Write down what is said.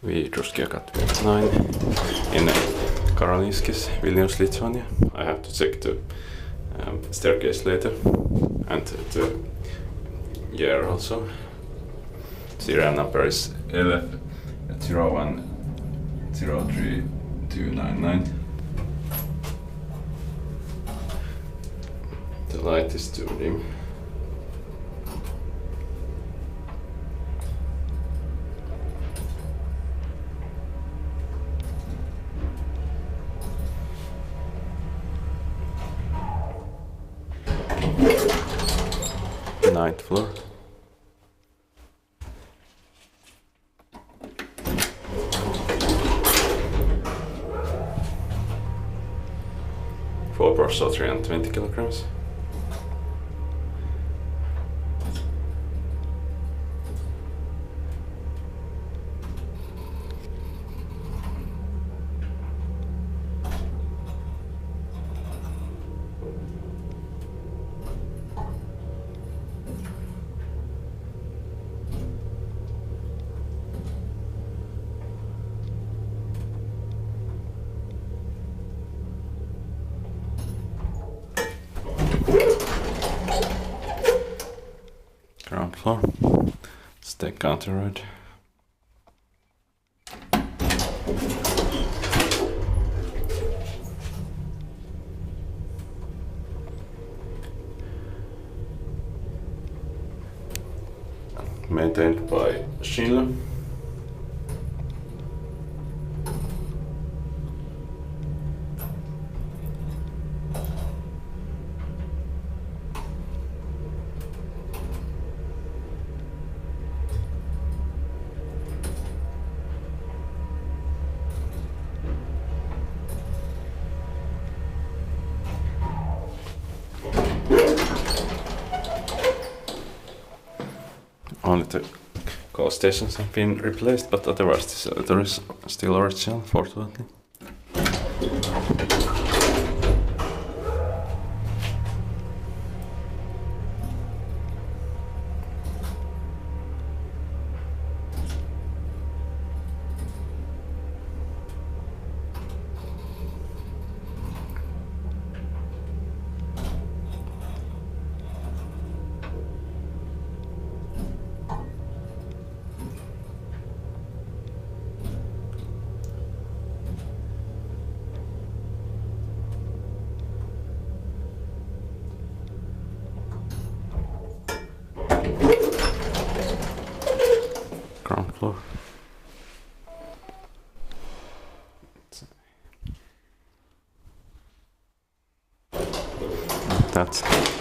Druskio gatvė 9 in Karoliniškės, Vilnius, Lithuania. I have to check the staircase later and the year also. Serial number is 0103 The light is too dim. Ninth floor. Four parts of 320 kilograms. Ground floor. Stay counter road. Maintained by Sheila. Only the call stations have been replaced, but otherwise there is still original, fortunately. Ground floor. That's